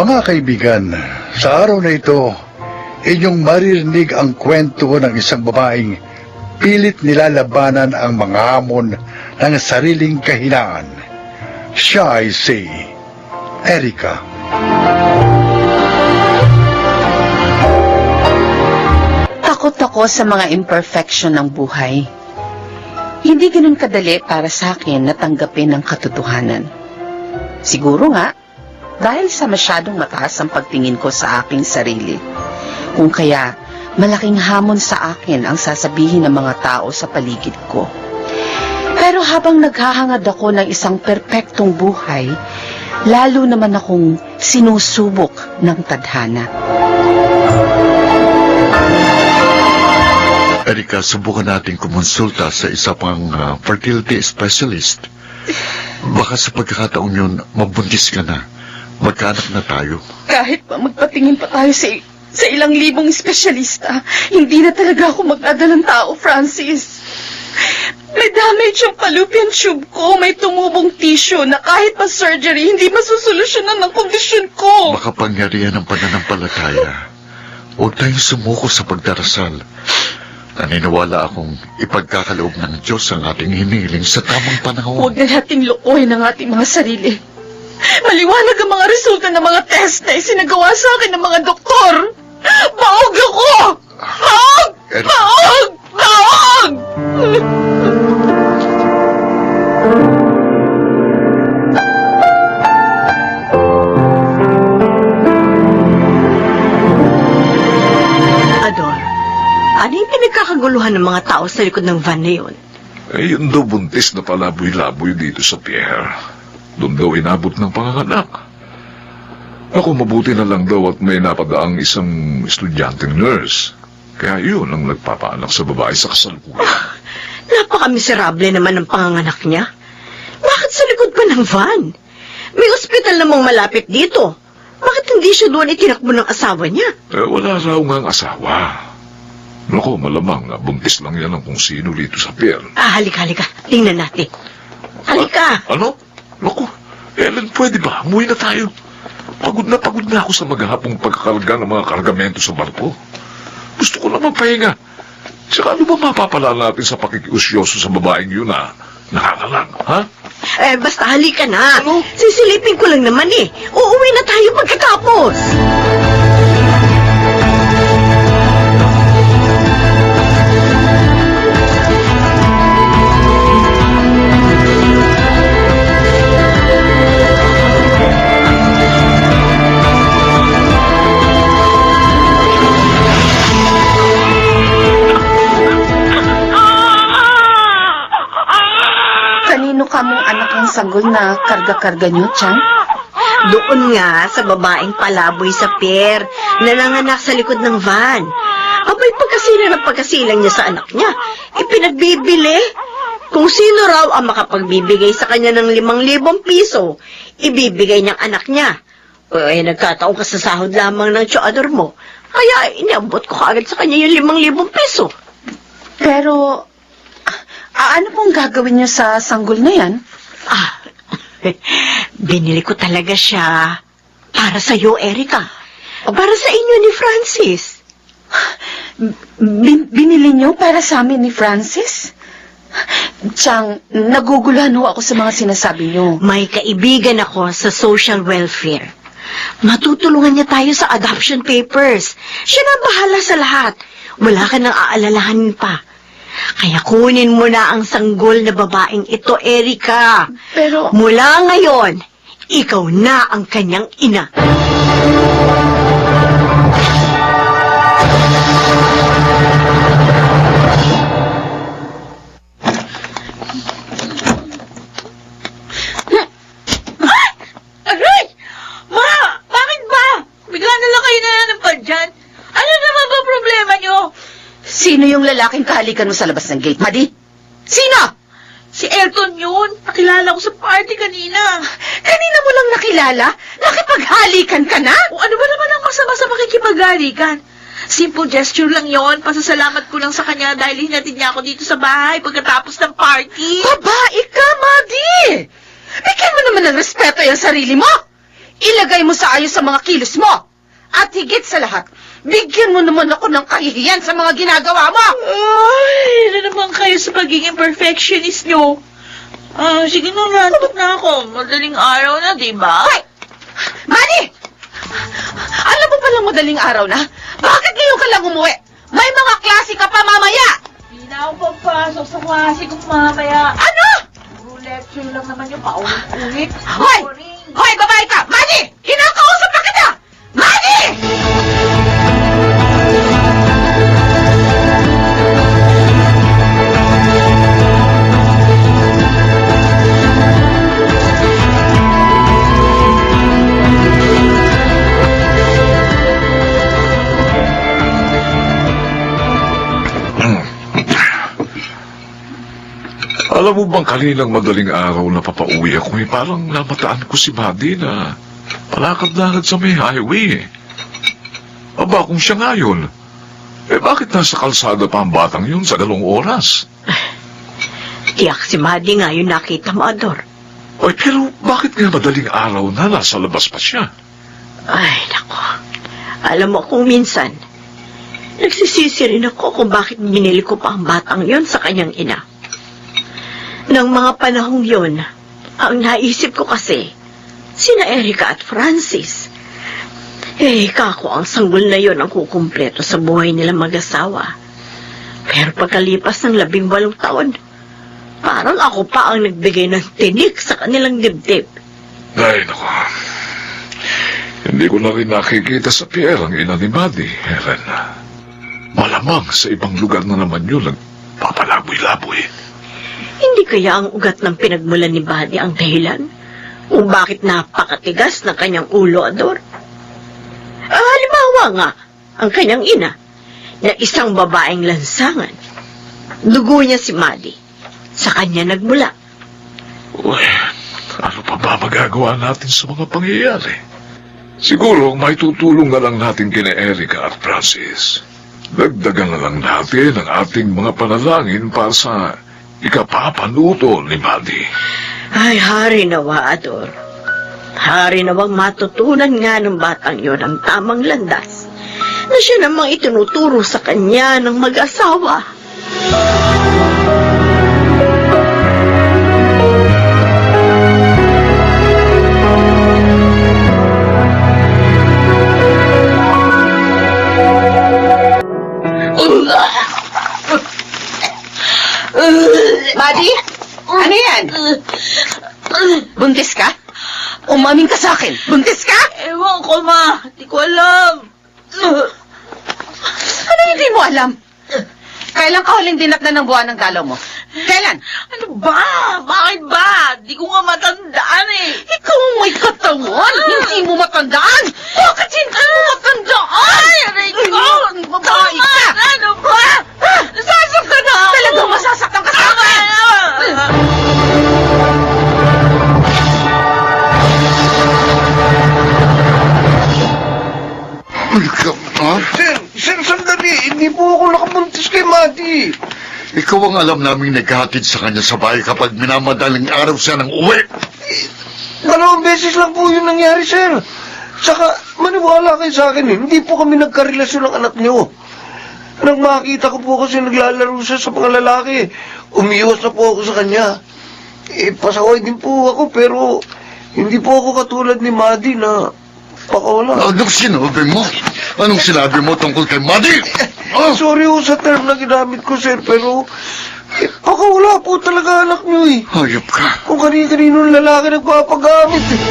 Mga kaibigan, sa araw na ito, inyong maririnig ang kwento ng isang babaeng pilit nilalabanan ang mga hamon ng sariling kahinaan. Siya ay si Erica. Takot ako sa mga imperfection ng buhay. Hindi ganun kadali para sa akin na tanggapin ang katotohanan. Siguro nga, dahil sa masyadong mataas ang pagtingin ko sa aking sarili. Kung kaya, malaking hamon sa akin ang sasabihin ng mga tao sa paligid ko. Pero habang naghahangad ako ng isang perpektong buhay, lalo naman akong sinusubok ng tadhana. Erika, subukan natin kumonsulta sa isa pang fertility specialist. Baka sa pagkakataong yun, mabuntis ka na. Magkaanak na tayo. Kahit pa magpatingin pa tayo sa ilang libong espesyalista, hindi na talaga ako magdadalang tao, Francis. May damage yung fallopian tube ko, may tumubong tissue na kahit pa surgery, hindi masusolusyonan ang kondisyon ko. Makapangyarihan ng pananampalataya. Huwag tayong sumuko sa pagdarasal. Naniniwala akong ipagkakaloob ng Diyos ang ating hiniling sa tamang panahon. Huwag na nating lukohin ang ating mga sarili. Maliwanag ang mga resulta ng mga test na isinagawa sa akin ng mga doktor. Baog ako! Baog! Baog! Baog! Ador, ano yung pinagkakaguluhan ng mga tao sa likod ng van na yun? Eh, yun daw buntis na palaboy-laboy dito sa Pierre. Doon daw inabot ng panganganak. Ako, mabuti na lang daw at may napadaang isang estudyanteng nurse. Kaya yun ang nagpapaanak sa babae sa kasalukuyan. Napaka-miserable naman ang panganganak niya. Bakit sa likod pa ng van? May ospital namang malapit dito. Bakit hindi siya doon itinakbo ng asawa niya? Eh, wala raw nga ang asawa. Naku, malamang na buntis lang yan ang kung sino dito sa Pierre. Halika. Tingnan natin. Halika. Ano? Naku, Ellen, pwede ba? Umuwi na tayo. Pagod na ako sa maghapong pagkakarga ng mga kargamento sa barko. Gusto ko na magpahinga. Tsaka ano ba mapapala natin sa pakikiusyoso sa babaeng yun na nakakalang, ha? Basta halika na. Ano? Sisilipin ko lang naman eh. Uuwi na tayo pagkatapos. Kanino ka mong anak ang sanggol na karga-karga niyo, Chang? Doon nga sa babaeng palaboy sa pier na nanganak sa likod ng van. Abay, pagkasilang niya sa anak niya, ipinagbibili. Kung sino raw ang makapagbibigay sa kanya ng 5,000 piso, ibibigay niyang anak niya. Nagkataong kasasahod lamang ng tsuador mo. Kaya iniabot ko kaagad sa kanya yung 5,000 piso. Pero, ano pong gagawin niyo sa sanggol na yan? Binili ko talaga siya para sa iyo, Erica. Para sa inyo ni Francis. Binili niyo para sa amin ni Francis? Chang, naguguluhan ho ako sa mga sinasabi niyo. May kaibigan ako sa social welfare. Matutulungan niya tayo sa adoption papers. Siya na bahala sa lahat. Wala ka nang aalalahanin pa. Kaya kunin mo na ang sanggol na babaeng ito, Erica. Pero, Mula ngayon, ikaw na ang kanyang ina. Aray! Ma! Bakit ba? Bigla na lang kayo nananampal dyan. Ano naman ba problema nyo? sino yung lalaking kahalikan mo sa labas ng gate, Madi? Sino? Si Elton yun. Nakilala ko sa party kanina. Kanina mo lang nakilala? Nakipaghalikan ka na? O ano ba naman ang masama sa makikipaghalikan? Simple gesture lang yon. Pasasalamat ko lang sa kanya dahil hinatid niya ako dito sa bahay pagkatapos ng party. Babae ka, Madi! Bigyan mo naman ng respeto yung sarili mo! ilagay mo sa ayos sa mga kilos mo. At higit sa lahat, bigyan mo naman ako ng kahihiyan sa mga ginagawa mo. Ay, na naman kayo sa pagiging perfectionist nyo. Sige na, lantok na ako. Madaling araw na, di ba? Hoy! Manny! Alam mo palang madaling araw na? Bakit ngayon ka lang umuwi? May mga klase ka pa mamaya! Hindi na ako papasok sa klase kong mamaya. Ano? Puro lecture lang naman yung paulit-ulit. Hoy! Hoy, babae ka! Manny! Kinakausap na kita! Manny! Alam mo bang kaninang madaling araw na papauwi ako parang namataan ko si Buddy na palakad-lakad sa may highway Aba, kung siya nga yun, bakit nasa kalsada pa ang batang yun sa 2 oras? Tiyak si Maddie nga yung nakita mo, Ador. Oy, pero bakit nga madaling araw na nasa labas pa siya? Ay, nako. Alam mo kung minsan, nagsisisi rin ako kung bakit binili ko pa ang batang yon sa kanyang ina. Nang mga panahong yon, ang naisip ko kasi, sina Erica at Francis. Kako ang sanggol na yon ang kukumpleto sa buhay nila mag-asawa. Pero pagkalipas ng 18 taon, parang ako pa ang nagbigay ng tinik sa kanilang dibdib. Ay, naku. Hindi ko na rin nakikita sa Pierre ang ina ni Maddie, Helen. Malamang sa ibang lugar na naman yun nagpapalaboy-laboy. Hindi kaya ang ugat ng pinagmulan ni Buddy ang dahilan kung bakit napakatigas ng kanyang ulo, Ador? Halimbawa nga, ang kanyang ina, na isang babaeng lansangan. Dugo niya si Maddie. Sa kanya nagmula. Uy, ano pa ba magagawa natin sa mga pangyayari? Siguro may tutulong na lang natin kina Erica at Francis. Dagdagan na lang natin ang ating mga panalangin para sa ikapapanuto ni Maddie. Ay, hari nawa, Ador. Hari nawang matutunan nga ng batang yon ang tamang landas na siya namang itinuturo sa kanya ng mag-asawa. Buddy? Ano yan? Buntis ka? Umamin ka sa akin. Buntis ka? Ewan ko, ma. Di ko alam. Ano hindi mo alam? Kailan ka huling dinatnan ng buwan ng dalaw mo? Kailan? Ano ba? Bakit ba? Di ko nga matandaan eh. Ikaw ang may katawan. Hindi mo matandaan. Bakit hindi mo matandaan? Ay, aray ko! Babae ka. Ano ba? Nasasaktan na ako! Talagang masasaktan ka sa akin. Sir, sandali. Hindi po ako nakabuntis kay Maddie. Ikaw ang alam naming naghahatid sa kanya sa bahay kapag minamadaling araw siya ng uwi. 2 beses lang po yun nangyari, sir. Saka, maniwala kayo sa akin hindi po kami nagkarelasyon ng anak niyo. Nang makita ko po kasi naglalaro siya sa mga lalaki, umiwas na po ako sa kanya. Pasaway din po ako, pero hindi po ako katulad ni Maddie na pakawala. Anong sinabi mo? Anong sinabi mo tungkol kay Maddie? Oh! Sorry po sa term na ginamit ko, sir, pero pakawala po talaga anak niyo eh. Hayop ka. Kung kani-kaninong lalaki nagpapagamit eh.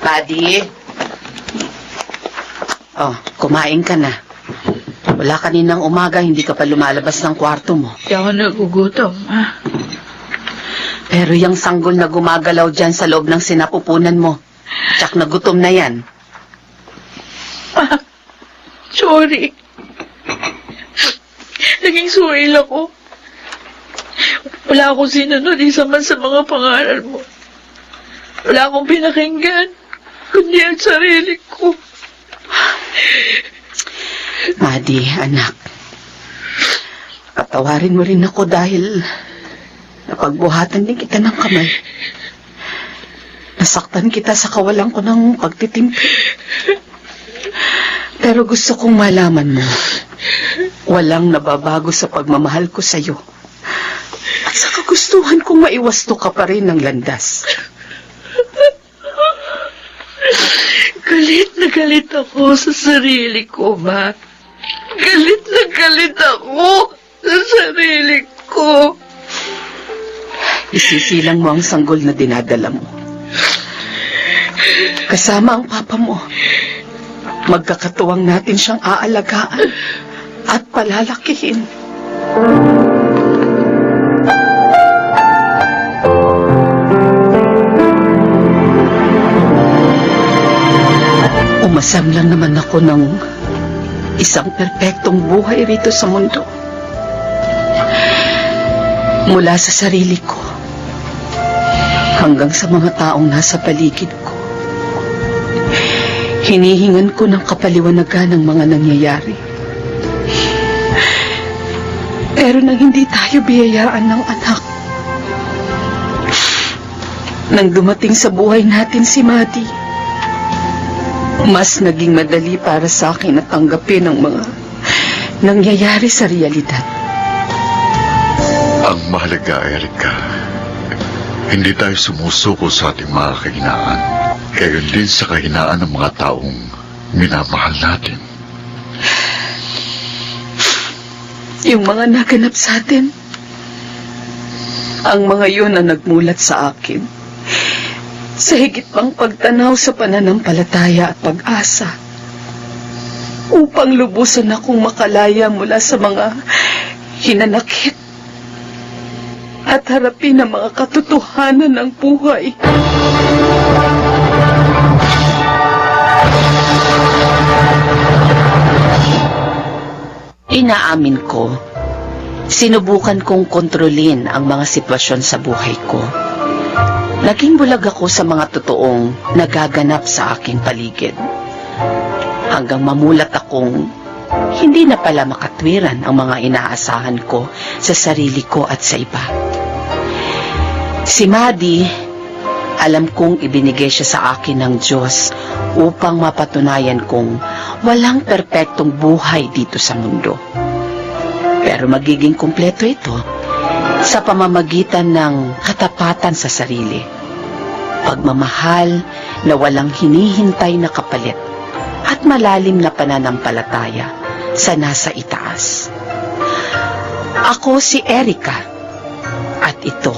Buddy? Oh, kumain ka na. Wala kaninang umaga, hindi ka pa lumalabas ng kwarto mo. Di ako nagugutom, ha? Pero yung sanggol na gumagalaw dyan sa loob ng sinapupunan mo, tsak na gutom na yan. Sorry. Naging suwil ako. Wala akong sinunod isa man sa mga pangaral mo. Wala akong pinakinggan, kundi ang sarili ko. Madi, anak. Patawarin mo rin ako dahil napagbuhatan din kita ng kamay. Nasaktan kita sa kawalan ko ng pagtitimpi. Pero gusto kong malaman mo, walang nababago sa pagmamahal ko sa'yo. At sa kagustuhan kong maiwasto ka pa rin ng landas. Galit na galit ako sa sarili ko, Ma. Galit na galit ako sa sarili ko. Isisilang mo ang sanggol na dinadala mo. Kasama ang papa mo. Magkakatuwang natin siyang aalagaan at palalakihin. Umasam lang naman ako ng isang perpektong buhay rito sa mundo. Mula sa sarili ko hanggang sa mga taong nasa paligid ko. Hinihingan ko ng kapaliwanagan ng mga nangyayari. Pero nang hindi tayo biyayaan ng anak, nang dumating sa buhay natin si Madi, mas naging madali para sa akin na tanggapin ang mga nangyayari sa realidad. Ang mahalaga, Erica, hindi tayo sumusuko sa ating mga kahinaan. Gayon din sa kahinaan ng mga taong minamahal natin. Yung mga naganap sa atin, ang mga yun ang nagmulat sa akin sa higit pang pagtanaw sa pananampalataya at pag-asa upang lubusan akong makalaya mula sa mga hinanakit at harapin ang mga katotohanan ng buhay. Inaamin ko, sinubukan kong kontrolin ang mga sitwasyon sa buhay ko. Naging bulag ako sa mga totoong nagaganap sa aking paligid. Hanggang mamulat akong hindi na pala makatwiran ang mga inaasahan ko sa sarili ko at sa iba. Si Madi, alam kong ibinigay siya sa akin ng Diyos upang mapatunayan kong walang perpektong buhay dito sa mundo. Pero magiging kumpleto ito sa pamamagitan ng katapatan sa sarili, pagmamahal na walang hinihintay na kapalit, at malalim na pananampalataya sa nasa itaas. Ako si Erica, at ito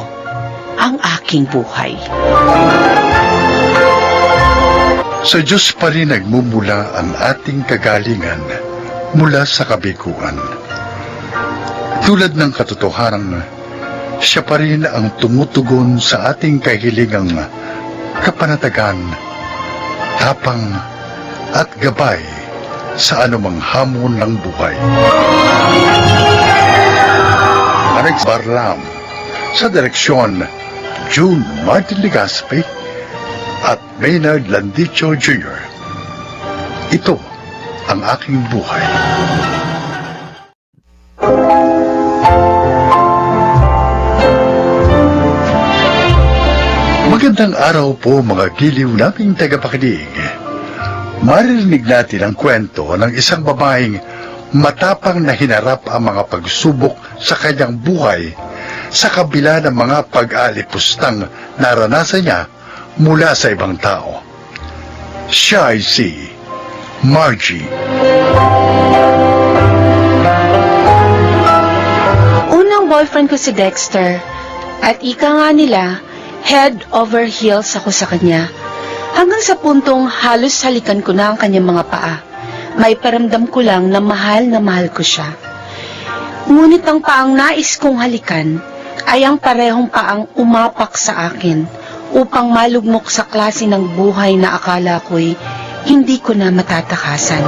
ang aking buhay. Sa Diyos pa rin nagmumula ang ating kagalingan mula sa kabiguan. Tulad ng katotohanan, siya pa rin ang tumutugon sa ating kahilingang kapanatagan, tapang at gabay sa anumang hamon ng buhay. Alex Barlam, sa direksyon June Martin Legaspi at Maynard Landicho Jr. Ito ang aking buhay. Magandang araw po mga giliw naming tagapakinig. Maririnig natin ang kwento ng isang babaeng matapang na hinarap ang mga pagsubok sa kanyang buhay sa kabila ng mga pag-alipustang naranasan niya mula sa ibang tao. Siya ay si Margie. Unang boyfriend ko si Dexter, at ika nga nila, head over heels ako sa kanya. Hanggang sa puntong halos halikan ko na ang kanyang mga paa. May paramdam ko lang na mahal ko siya. Ngunit ang paang nais kong halikan ay ang parehong paang umapak sa akin upang malugmok sa klase ng buhay na akala ko'y hindi ko na matatakasan.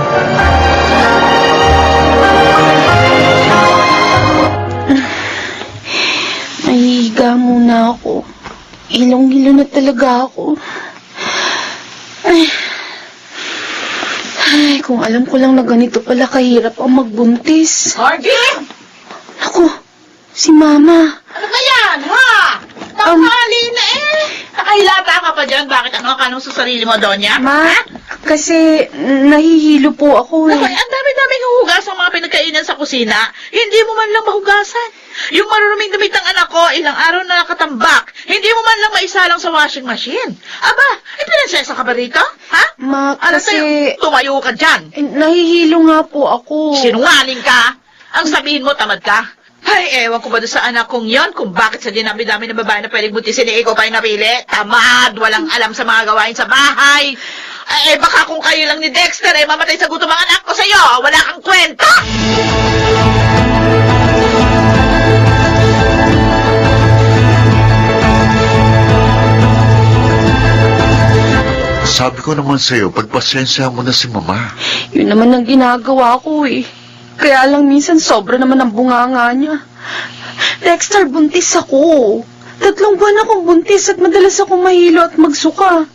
May Hilong-hilo na talaga ako. Ay, kung alam ko lang na ganito pala kahirap ang magbuntis. Margie! Ako, si Mama. Ano ba yan, ha? Tanghali na eh. Nakahilata ka pa dyan. Bakit ano ka nung sa sarili mo, Donya? Ma, kasi nahihilo po ako Naku, eh. ang dami-daming huhugas ang mga pinagkainan sa kusina. Hindi mo man lang mahugasan. Yung maruruming damit ng anak ko, ilang araw na nakatambak. Hindi mo man lang maisalang sa washing machine. Aba, ipinansesa ka ba rito? Ha? Ma, Ano kasi tayo? Tumayo ka dyan. nahihilo nga po ako. Sinungaling ka. Ang sabihin mo, tamad ka. Ay, ewan ko ba doon sa anak kong yon kung bakit sa dinami-dami ng babae na pwedeng buntisin eh, ikaw pa yung napili? Tamad, walang alam sa mga gawain sa bahay. Baka kung kayo lang ni Dexter, mamatay sa gutom ang anak ko sa'yo. Wala kang kwenta. Sabi ko naman sa'yo, pagpasensya mo na si Mama. Yun naman ang ginagawa ko eh. Kaya lang minsan sobra naman ang bunganga niya. Dexter, buntis ako. 3 buwan akong buntis at madalas akong mahilo at magsuka.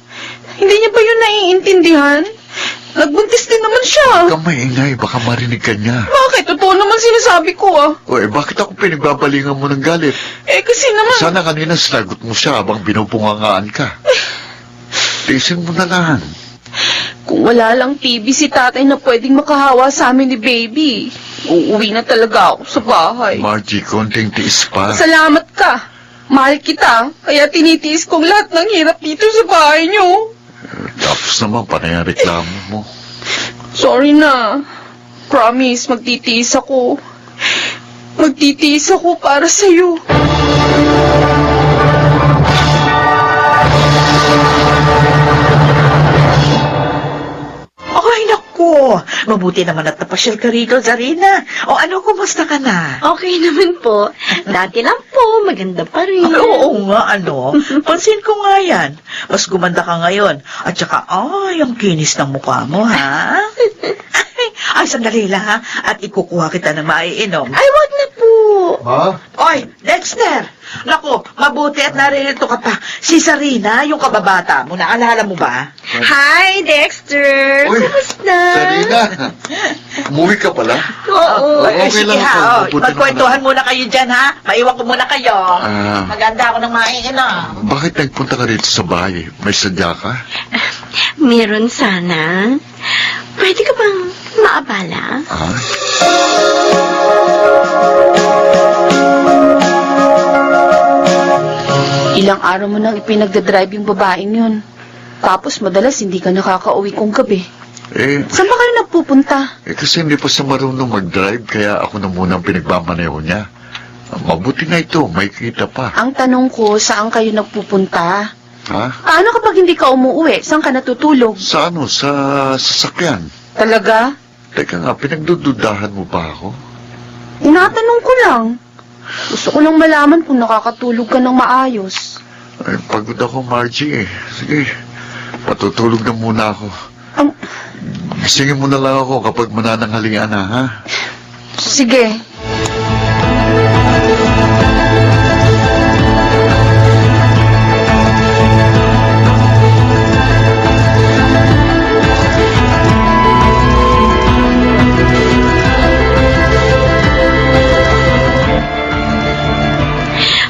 Hindi niya ba yun naiintindihan? Nagbuntis din naman siya. Huwag kang maingay, baka marinig ka niya. Bakit? Totoo naman sinasabi ko ah. O bakit ako pinagbabalingan mo ng galit? Kasi naman... Sana kanina sinagot mo siya habang binupungangaan ka. Tiisin mo na lang. Kung wala lang TV si tatay na pwedeng makahawa sa amin ni baby, uuwi na talaga ako sa bahay. Margie, konting tiis pa. Salamat ka. Mahal kita. Kaya tinitiis kong lahat ng hirap dito sa bahay niyo. Tapos naman, panay ang reklamo mo. Sorry na. Promise, magtitiis ako. Magtitiis ako para sa'yo. Ay, naku. Mabuti naman at napasyal ka rito, Zarina. O ano, kumusta ka na? Okay naman po. Dati lang po, maganda pa rin. Ay, oo nga, ano. Pansin ko nga yan. Mas gumanda ka ngayon. At saka, ang kinis ng mukha mo, ha? Ay, sandali lang, ha? At ikukuha kita ng maiinom. Ay, wag na po. Ma? Oy, Dexter! Naku, mabuti at naririto ka pa. Si Sarina, yung kababata mo, naalala mo ba? Hi, Dexter. Uy, Kumusta? Sarina, umuwi ka pala? Oo. Okay Sige lang ako. ha, Mabuti magkwentuhan muna kayo dyan, ha? Maiwan ko muna kayo. Ah. Maganda ako ng maiinom. Bakit nagpunta ka rito sa bahay? May sadya ka? Meron sana. Pwede ka bang maabala? Ah? Ilang araw mo nang ipinagdadrive yung babaeng yun. Tapos madalas hindi ka nakakauwi kong gabi. Saan ba kayo nagpupunta? Kasi hindi pa siya marunong mag-drive, kaya ako na muna ang pinagmamaneho niya. Mabuti na ito, may kita pa. Ang tanong ko, saan kayo nagpupunta? Ha? Paano kapag hindi ka umuwi? Saan ka natutulog? Sa ano? Sa sasakyan. Talaga? Teka nga, pinagdududahan mo ba ako? Tinatanong ko lang. Gusto ko lang malaman kung nakakatulog ka ng maayos. Ay, pagod ako, Margie eh. Sige, patutulog na muna ako. Gisingin mo na lang ako kapag manananghalian na, ha? Sige.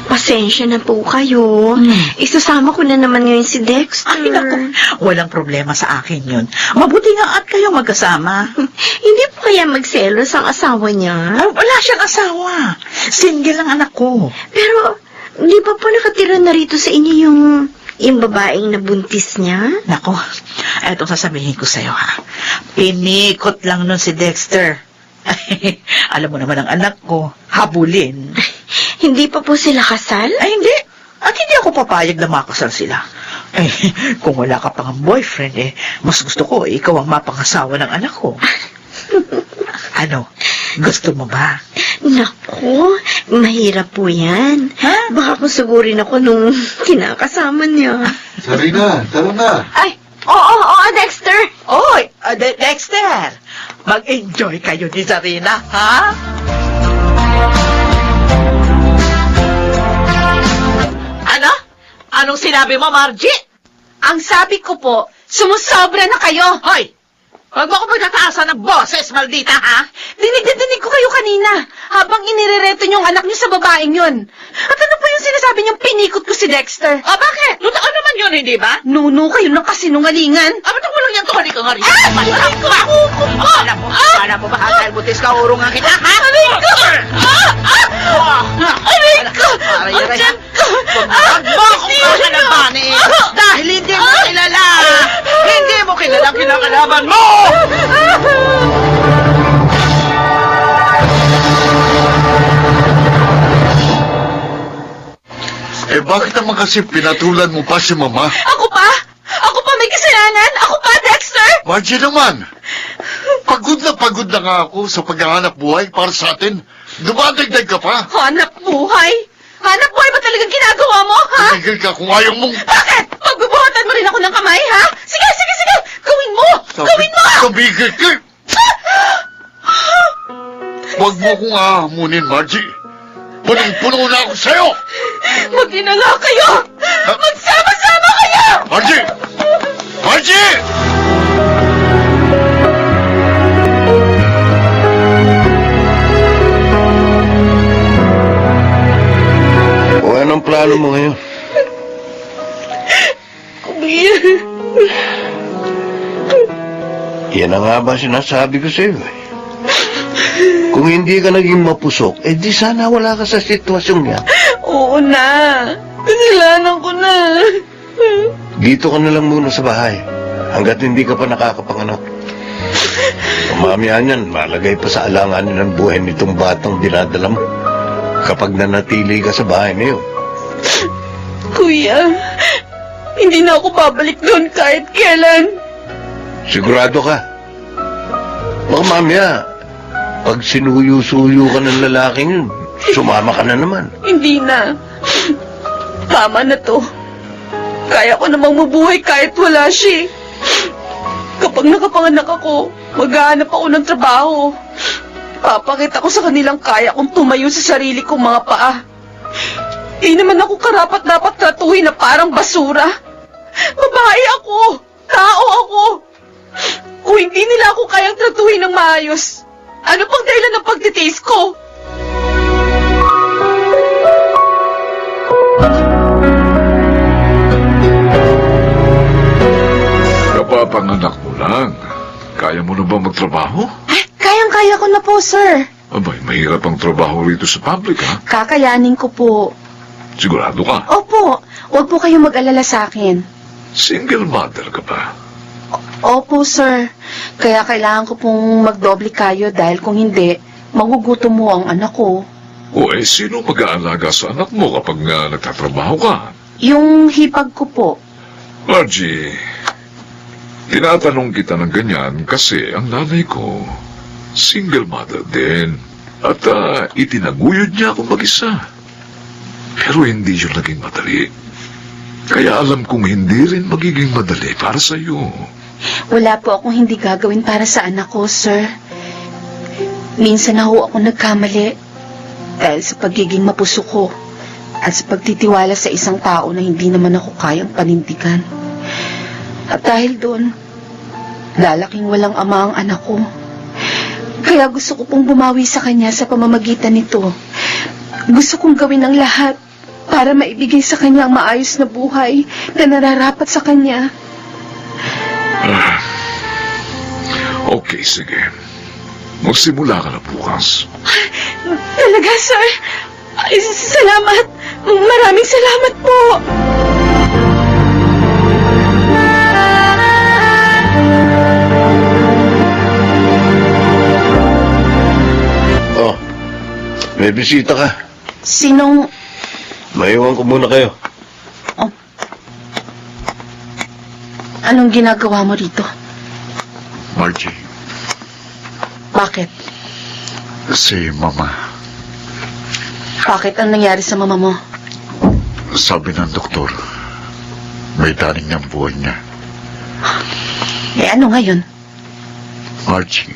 Pasensya na po kayo. Isasama ko na naman ngayon si Dexter. Ay, naku, walang problema sa akin yun. Mabuti nga at kayong magkasama. Hindi po kaya magselos ang asawa niya? Ay, wala siyang asawa. Single ang anak ko. Pero, di ba po nakatira na rito sa inyo yung babaeng nabuntis niya? Nako, etong sasabihin ko sa'yo, ha. Pinikot lang nun si Dexter. Ay, alam mo naman ang anak ko, habulin. Hindi pa po sila kasal? Ay, hindi. At hindi ako papayag na makasal sila. Eh, kung wala ka pang boyfriend, mas gusto ko, ikaw ang mapangasawa ng anak ko. Ano, gusto mo ba? Naku, mahirap po yan. Ha? Baka kung sugurin ako nung kinakasama niya. Sarina, tara na. Ay, oo, Dexter. Oy, Dexter, mag-enjoy kayo ni Zarina, ha? Ano? Anong sinabi mo, Margie? Ang sabi ko po, sumusobra na kayo. Hoy! Huwag mo ako magtataasan ng boses, maldita, ha? Dinig na dinig ko kayo kanina habang inirereto niyong anak niyo sa babaeng yun. At ano po yung sinasabi niyong pinikot ko si Dexter? O, bakit? Totoo naman yun, hindi ba? Nuno kayo ng kasinungalingan. Ba't mo lang yung tuhali ka nga rin? Alam mo ba, dahil butis ka, urungan kita, ha? Aray ko! Aray ko! Aray, Ang aray, tiyan ko! Huwag mo akong kakalabanin dahil hindi mo kilala! Hindi mo kilala ang kinakalaban mo! Eh bakit naman kasi pinatulan mo pa si Mama? Ako pa? Ako pa may kasalanan? Ako pa, Dexter? Margie naman! Pagod na nga ako sa paghahanap buhay para sa atin. Dumadagdag ka pa. Hanap buhay? Hanap buhay ba talagang ginagawa mo, ha? Tigil ka kung ayaw mong... Bakit? Pagbubuhatan mo rin ako ng kamay, ha? Sige, sige, sige! Gawin mo! Gawin mo! Tumigil ka! Huwag mo kong ahamunin, Margie. Punong-puno na ako sa'yo! Mag-ina nga kayo! Magsama-sama kayo! Margie! Margie! O anong plano mo ngayon? Kuya, Yan na nga ba sinasabi ko sa'yo eh. Kung hindi ka naging mapusok, eh di sana wala ka sa sitwasyong yan. oo na. Kasalanan ko na. Dito ka na lang muna sa bahay, hanggat hindi ka pa nakakapanganak. Mamaya niyan, malagay pa sa alanganin ng buhay nitong batang dinadala mo. Kapag nanatili ka sa bahay na yun. Kuya, hindi na ako babalik doon kahit kailan. Sigurado ka. Baka mamaya, pag sinuyo-suyo ka ng lalaking yun, sumama ka na naman. Hindi na. Tama na to. Kaya ko namang mabuhay kahit wala siya. Kapag nakapanganak ako, maghahanap ako ng trabaho. Papakita ko sa kanilang kaya kong tumayo sa sarili kong mga paa. Di naman ako karapat-dapat tratuhin na parang basura. Babae ako. Tao ako. Kung hindi nila ako kayang tratuhin ng maayos, ano pang dahilan ng pagtitiis ko? Kapapanganak mo lang. Kaya mo na ba magtrabaho? Kayang-kaya ko na po, sir. Abay, mahirap ang trabaho rito sa public, ha? Kakayanin ko po. Sigurado ka? Opo, huwag po kayong mag-alala sa akin. Single mother ka ba? Opo, sir. Kaya kailangan ko pong magdoble kayo dahil kung hindi, magugutom mo ang anak ko. O sino mag-aalaga sa anak mo kapag nagtatrabaho ka? Yung hipag ko po. Margie, tinatanong kita ng ganyan kasi ang nanay ko, single mother din. At itinaguyod niya akong mag-isa. Pero hindi yun naging madali. Kaya alam kong hindi rin magiging madali para sa iyo. Wala po akong hindi gagawin para sa anak ko, sir. Minsan na ho ako nagkamali dahil sa pagiging mapuso ko at sa pagtitiwala sa isang tao na hindi naman ako kayang panindigan. At dahil doon, lalaking walang ama ang anak ko. Kaya gusto ko pong bumawi sa kanya sa pamamagitan nito. Gusto kong gawin ang lahat para maibigay sa kanya ang maayos na buhay na nararapat sa kanya. Okay, sige. Magsimula ka na bukas. Talaga, sir? Ay, salamat. Maraming salamat po. Oh, may bisita ka. Sinong... Maiwan ko muna kayo. Anong ginagawa mo rito? Margie, Bakit? si Mama, Bakit ang nangyari sa mama mo? sabi ng doktor, may daning ng buhay niya. Eh, ano ngayon? Margie,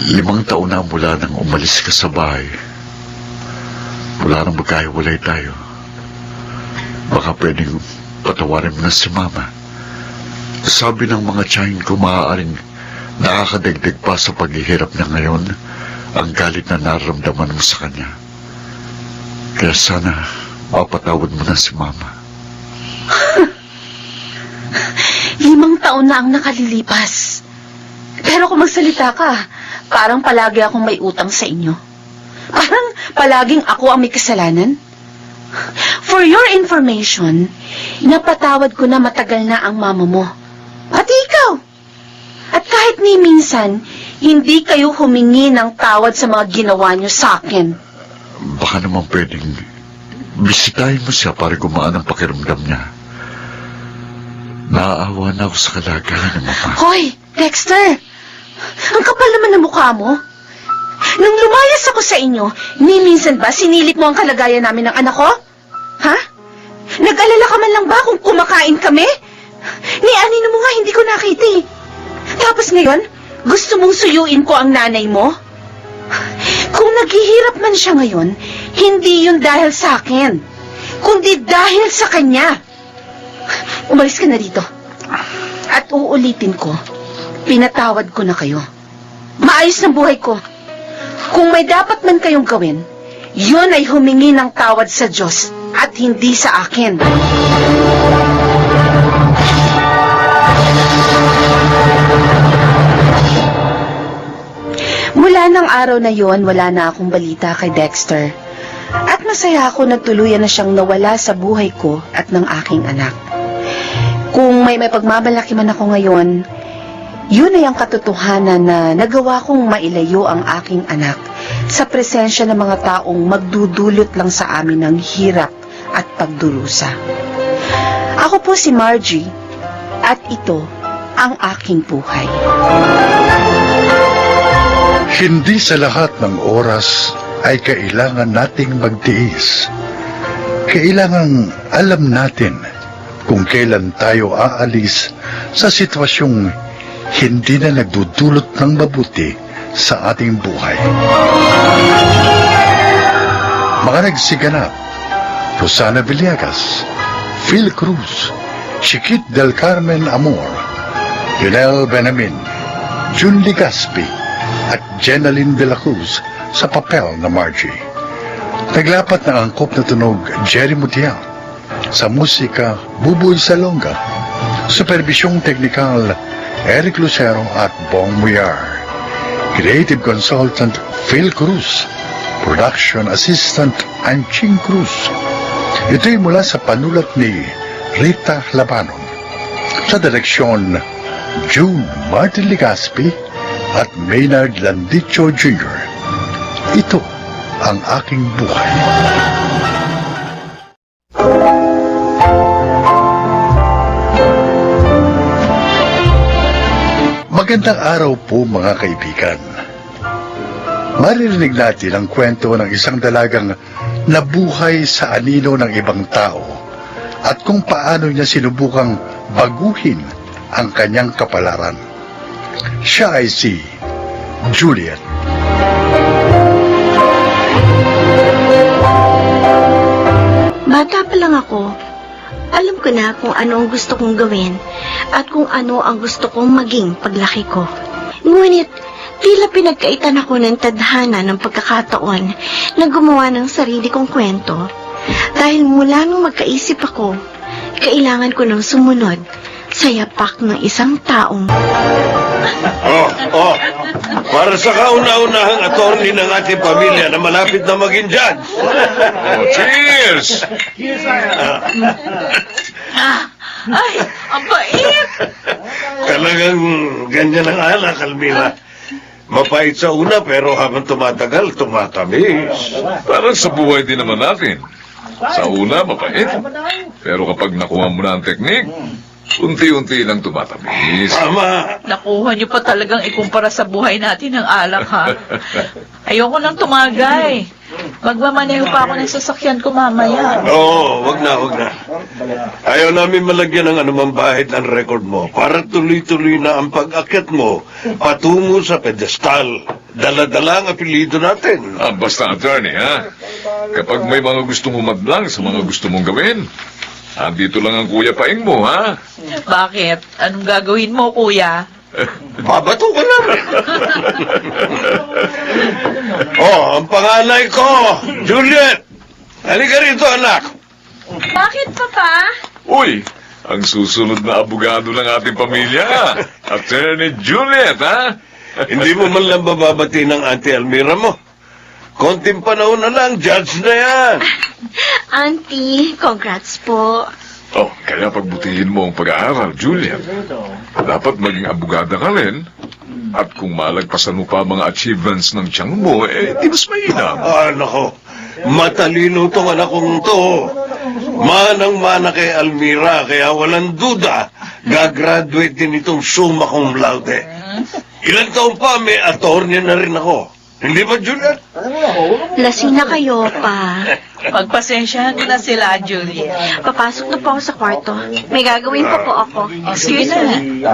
5 taon na mula nang umalis ka sa bahay. Wala nang magkahiwalay tayo. Baka pwedeng patawarin mo na si Mama. Sabi ng mga tiyahin ko, maaaring nakakadagdag pa sa paghihirap niya ngayon ang galit na nararamdaman mo sa kanya. Kaya sana mapatawad mo na si Mama. 5 taon na ang nakalilipas. Pero kung magsalita ka, parang palagi akong may utang sa inyo. Parang palaging ako ang may kasalanan. For your information, napatawad ko na matagal na ang mama mo. Pati ikaw. At kahit ni minsan, hindi kayo humingi ng tawad sa mga ginawa niyo sa akin. Baka naman pwedeng bisitahin mo siya para gumaan ang pakiramdam niya. Naaawa na ako sa kalagayan ng Mama. Hoy, Dexter! Ang kapal naman ng mukha mo. Nung lumayas ako sa inyo, ni minsan ba sinilip mo ang kalagayan namin ng anak ko? Ha? Nag-alala ka man lang ba kung kumakain kami? Ni anino mo nga hindi ko nakita eh. Tapos ngayon, gusto mong suyuin ko ang nanay mo? Kung naghihirap man siya ngayon, hindi yun dahil sa akin, kundi dahil sa kanya. Umalis ka na rito. At uulitin ko, pinatawad ko na kayo. Maayos ng buhay ko. Kung may dapat man kayong gawin, yun ay humingi ng tawad sa Diyos at hindi sa akin. Mula ng araw na yon, wala na akong balita kay Dexter. At masaya ako na tuluyan na siyang nawala sa buhay ko at ng aking anak. Kung may pagmamalaki man ako ngayon, yun ay ang katotohanan na nagawa kong mailayo ang aking anak sa presensya ng mga taong magdudulot lang sa amin ng hirap at pagdurusa. Ako po si Margie at ito ang aking buhay. Hindi sa lahat ng oras ay kailangan nating magtiis. Kailangan alam natin kung kailan tayo aalis sa sitwasyong hindi na nagdudulot ng mabuti sa ating buhay. Mga nagsiganap: Rosana Villegas, Phil Cruz, Chiquit del Carmen Amor, Lionel Benamin, Jun Ligaspi, at Jenaline de la Cruz sa papel na Margie. Naglapat ng angkop na tunog Jerry Mutial. Sa musika, Buboy Salonga. Supervisyong teknikal, Eric Lucero at Bong Muyar. Creative Consultant, Phil Cruz. Production Assistant, Anching Cruz. Ito'y mula sa panulat ni Rita Labanon. Sa direksyon, June Martin Ligaspi at Maynard Landicho Jr. Ito ang aking buhay. Magandang araw po mga kaibigan. Maririnig natin ang kwento ng isang dalagang nabuhay sa anino ng ibang tao at kung paano niya sinubukang baguhin ang kanyang kapalaran. Siya ay si Juliet. Bata pa lang ako, alam ko na kung ano ang gusto kong gawin at kung ano ang gusto kong maging paglaki ko. Ngunit, tila pinagkaitan ako ng tadhana ng pagkakataon na gumawa ng sarili kong kwento. Dahil mula nung magkaisip ako, kailangan ko nang sumunod sa yapak ng isang taong... Para sa kauna-unahang attorney ng ating pamilya na malapit na maging judge. Cheers! Ay, ang bait! Talagang ganyan ang alak, Almira. Mapait sa una pero habang tumatagal, tumatamis. Parang sa buhay din naman natin. Sa una, mapait. Pero kapag nakuha mo na ang teknik, unti-unti lang tumatamis. Tama. Nakuha niyo pa talagang ikumpara sa buhay natin ng alak, ha? Ayoko nang tumagay. Magmamaneho pa ako ng sasakyan ko mamaya. Oo, wag na. Ayaw namin malagyan ng anumang bahid ang record mo para tuloy-tuloy na ang pag-akyat mo patungo sa pedestal. Dala-dala ang apelido natin. Basta attorney, ha? Kapag may mga gusto mo madlang sa mga gusto mong gawin, andito lang ang Kuya Paing mo, ha? Bakit? Anong gagawin mo, kuya? Babato ka namin. Oh, ang panganay ko, Juliet. Halika rito, anak. Bakit, Papa? Uy, ang susunod na abogado ng ating pamilya. Attorney Juliet, ha? Hindi mo man lang bababati ng Auntie Almira mo. Konting panahon na lang, judge na yan. Auntie, congrats po. Oh, kaya pagbutihin mo ang pag-aaral, Juliet. Dapat maging abogada ka rin. At kung malagpasan mo pa mga achievements ng tiyang mo, di mas mainam. Ah, nako. Matalino tong anak kong to. Manang-mana kay Almira, kaya walang duda, gagraduate din itong summa cum laude. Ilang taon pa, may attorney na rin ako. Hindi ba, Juliet? Lasing na kayo, Pa. Pagpasensyahan mo na sila, Juliet. Papasok na po ako sa kwarto. May gagawin pa po ako. Excuse me.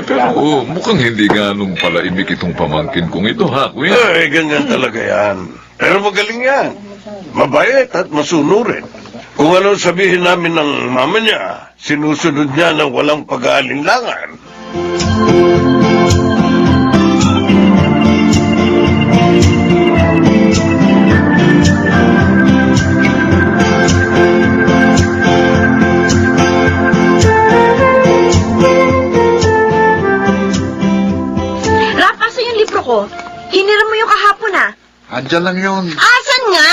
Pero mukhang hindi ganong pala imik itong pamangkin kong ito, ha, kuya? Eh, ganyan talaga yan. Pero magaling yan. Mabait at masunurin. Kung anong sabihin namin ng mama niya, sinusunod niya ng walang pag-aalinlangan. Rap, asan yung libro ko? Hiniram mo yung kahapon, ah. Andyan lang yun. Asan nga?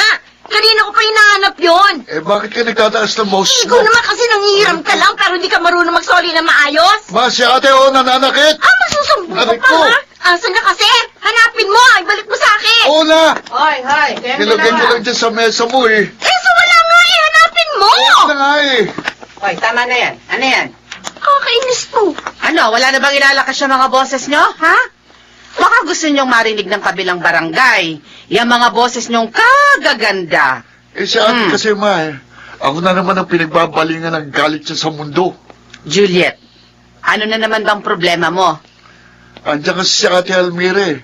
Kanina ko pa hinahanap yun. Eh, bakit ka nagtataas ng mouse Ikaw naman kasi nangihiram ka lang pero di ka marunong magsoli na maayos. Ma, si ate o, nananakit. Magsusumbong ka Aray pa, ko. ha? Asan na kasi? Hanapin mo, ibalik mo sa akin. Oo na. Hoy, hoy, Nilagay ko lang dyan sa mesa mo eh. So wala nga eh, hanapin mo. Oo na nga eh. Hoy, tama na yan. Ano yan? Kakainis to. Ano, wala na bang ilalakas yung mga boses nyo, ha? Baka gusto nyong marinig ng kabilang barangay. Yung mga boses nyong kagaganda. Eh, si ate Hmm. kasi ma eh. Ako na naman ang pinagbabalingan ng galit siya sa mundo. Juliet, ano na naman bang problema mo? Andiyan kasi si ate Almira eh.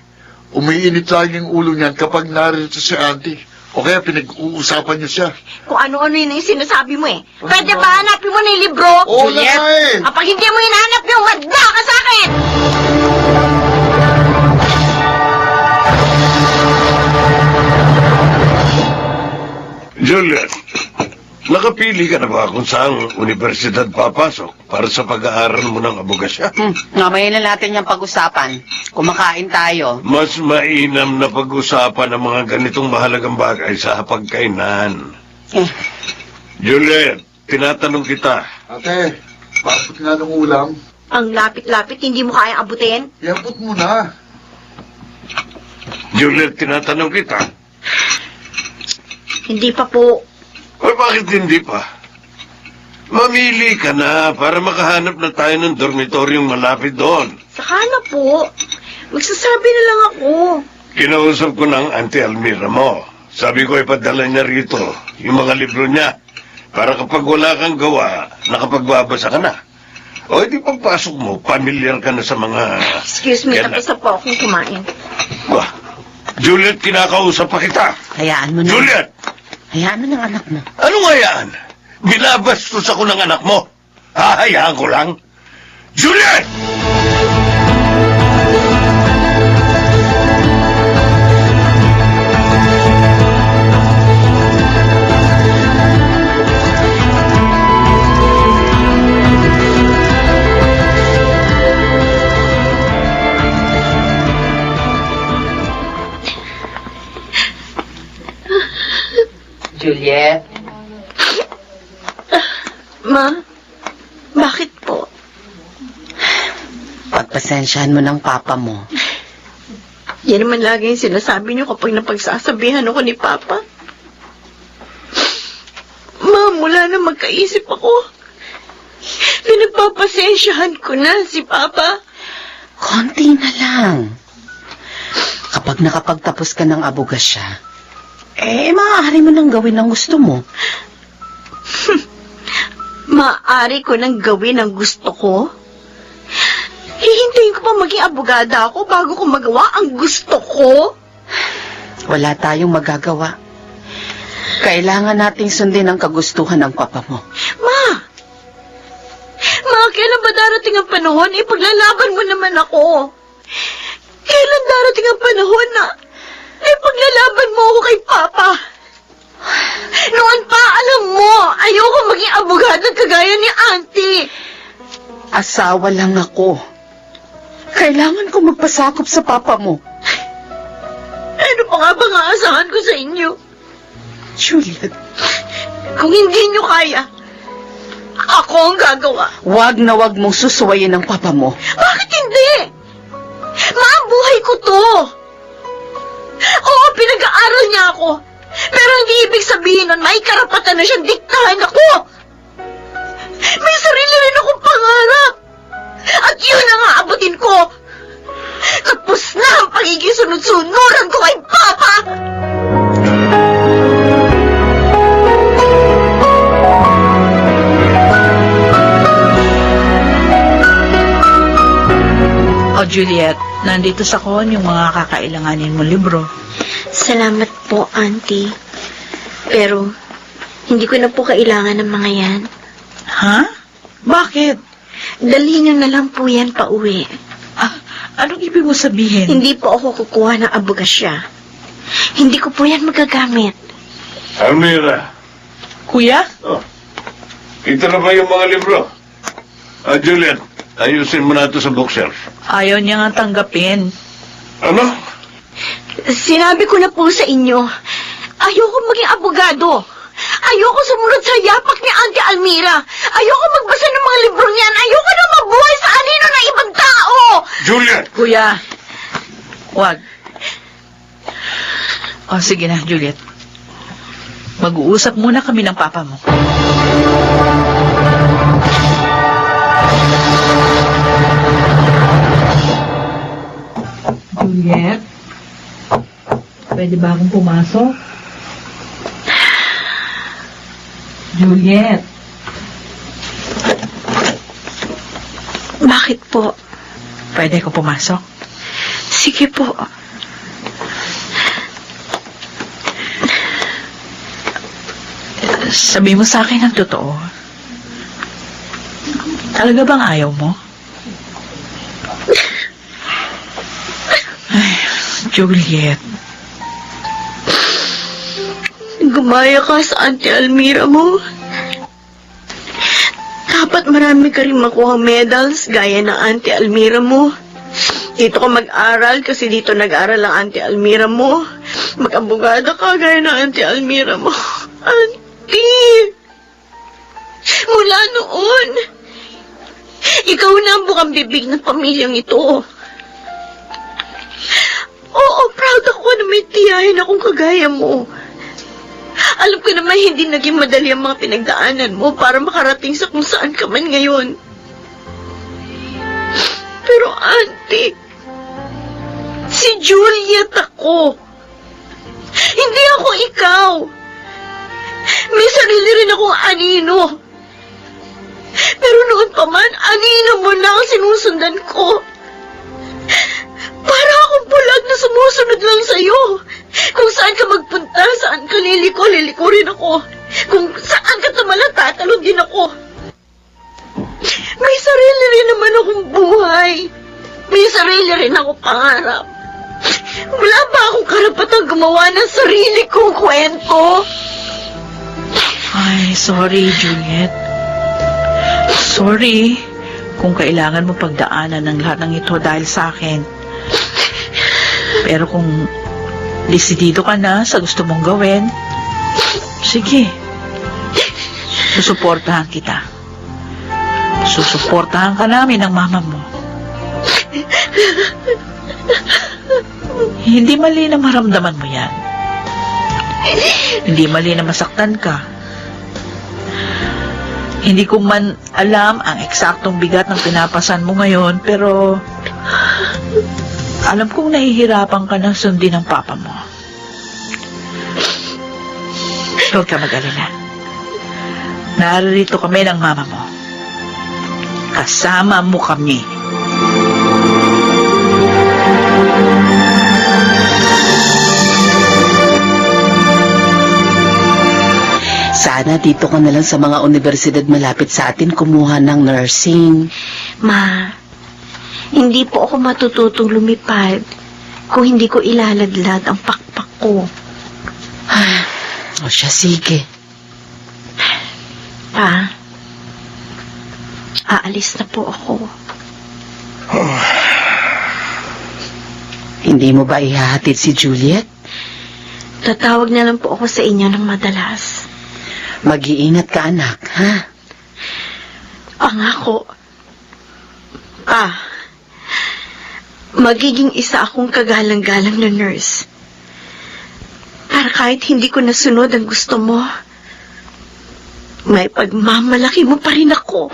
Umiinit lagi ang ulo niyan kapag narito si auntie. O kaya pinag-uusapan niyo siya. Kung ano-ano yun yung sinasabi mo eh. Pwede ba hanapin mo na yung libro? Oo na Juliet? nga eh. Kapag hindi mo hinahanap yung madda ka sa akin! Juliet, nakapili ka na ba kung saang universidad papasok para sa pag-aaral mo ng abogasya? Mamaya na natin yung pag-usapan. Kumakain tayo. Mas mainam na pag-usapan ang mga ganitong mahalagang bagay sa hapagkainan. Eh, Juliet, tinatanong kita, Ate, bakit nga ng ulam? Ang lapit-lapit, hindi mo kayang abutin? Iabot mo na. Juliet, tinatanong kita, Hindi pa po. o bakit hindi pa? Mamili ka na para makahanap na tayo ng dormitoryong malapit doon. Saka na po. Magsasabi na lang ako. Kinausap ko ng Auntie Almira mo. Sabi ko ipadala niya rito yung mga libro niya para kapag wala kang gawa, nakapagbabasa ka na. O di pagpasok mo, familiar ka na sa mga... Excuse me, Yan tapos na po akong kumain. Bah, Juliet, kinakausap pa kita. hayaan mo na. Juliet! Hayaan mo ng anak mo. Ano nga yan? Binabastos ako ng anak mo. Hahayaan ko lang. Juliet! Juliet, Ma, bakit po? pagpasensyahan mo ng papa mo. Yan naman lagi yung sinasabi niyo kapag napagsasabihan ako ni Papa. Ma, mula na magkaisip ako, pinagpapasensyahan ko na si Papa. Konti na lang. Kapag nakapagtapos ka ng abogasya, maaari mo nang gawin ang gusto mo. Maaari ko nang gawin ang gusto ko? Hihintayin ko pa maging abogada ako bago ko magawa ang gusto ko? Wala tayong magagawa. Kailangan nating sundin ang kagustuhan ng papa mo. Ma, Ma, kailan ba darating ang panahon? Ipaglalaban mo naman ako. Kailan darating ang panahon na ipaglalaban mo ako kay Papa? Noon pa, alam mo, ayoko maging abogado kagaya ni Auntie. Asawa lang ako. Kailangan ko magpasakop sa papa mo. Ano pa nga bang aasahan ko sa inyo? Juliet, Kung hindi nyo kaya, ako ang gagawa. wag na wag mong susuwayin ng papa mo. Bakit hindi? Ma, ang buhay ko to. Oo, pinag-aaral niya ako. Pero hindi ibig sabihin nun, may karapatan na siyang diktahan ako. May sarili rin akong pangarap. At yun ang aabutin ko. Tapos na ang pagiging sunod-sunuran ko kay Papa. O Juliet, nandito sa kon yung mga kakailanganin mo libro. Salamat po, Auntie. Pero, hindi ko na po kailangan ng mga yan. Ha? Bakit? Dalhin nyo na lang po yan pa uwi. Ah, anong ibig mo sabihin? Hindi po ako kukuha ng abogasya. Hindi ko po yan magagamit. Almira, Kuya? ito na ba yung mga libro? Juliet, ayusin mo na ito sa bookshelf. Ayaw niya nga tanggapin. Ano? Sinabi ko na po sa inyo, ayoko maging abogado. Ayoko sumunod sa yapak ni Auntie Almira. Ayoko magbasa ng mga libro niyan. Ayoko na mabuhay sa anino ng ibang tao. Juliet! Kuya, wag. O sige na, Juliet. Mag-uusap muna kami ng papa mo. Juliet? Pwede ba akong pumasok? Juliet? Bakit po? Pwede ko pumasok? Sige po. Sabi mo sa akin ang totoo. Talaga bang ayaw mo? Ay, Juliet. Gumaya ka sa Auntie Almira mo. Dapat marami ka rin makuha medals gaya ng Auntie Almira mo. Dito ka mag-aral kasi dito nag-aral ang Auntie Almira mo. Mag-abogada ka gaya ng Auntie Almira mo. Auntie! Mula noon, ikaw na ang bukang bibig ng pamilyang ito. Oo, proud ako na may tiyahin akong kagaya mo. Alam ko naman hindi naging madali ang mga pinagdaanan mo para makarating sa kung saan ka man ngayon. Pero Auntie, si Juliet ako. Hindi ako ikaw. May sarili rin akong anino. Pero noon pa man, anino mo na ang sinusundan ko. Para akong bulag na sumusunod lang sa'yo. Kung saan ka magpunta, saan ka liliko rin ako. Kung saan ka tumalon, tatalon din ako. May sarili rin naman akong buhay. May sarili rin akong pangarap. Wala ba akong karapatang gumawa ng sarili kong kwento? Ay, sorry, Juliet. Sorry kung kailangan mo pagdaanan ng lahat ng ito dahil sa akin. Pero kung desidido ka na sa gusto mong gawin, sige. Susuportahan kita. Susuportahan ka namin ng mama mo. Hindi mali na maramdaman mo yan. Hindi mali na masaktan ka. Hindi ko man alam ang eksaktong bigat ng pinapasan mo ngayon, pero alam kong nahihirapan ka na sundin ng papa mo. Huwag ka mag-alala. Narito kami ng mama mo. Kasama mo kami. Sana dito ka na lang sa mga universidad malapit sa atin kumuha ng nursing. Ma, hindi po ako matututong lumipad kung hindi ko ilaladlad ang pakpak ko. O siya, sige. Pa, aalis na po ako. Hindi mo ba ihahatid si Juliet? Tatawag na lang po ako sa inyo ng madalas. Mag-iingat ka, anak, ha? Pangako. Pa, magiging isa akong kagalang-galang na nurse. Para kahit hindi ko nasunod ang gusto mo, may pagmamalaki mo pa rin ako.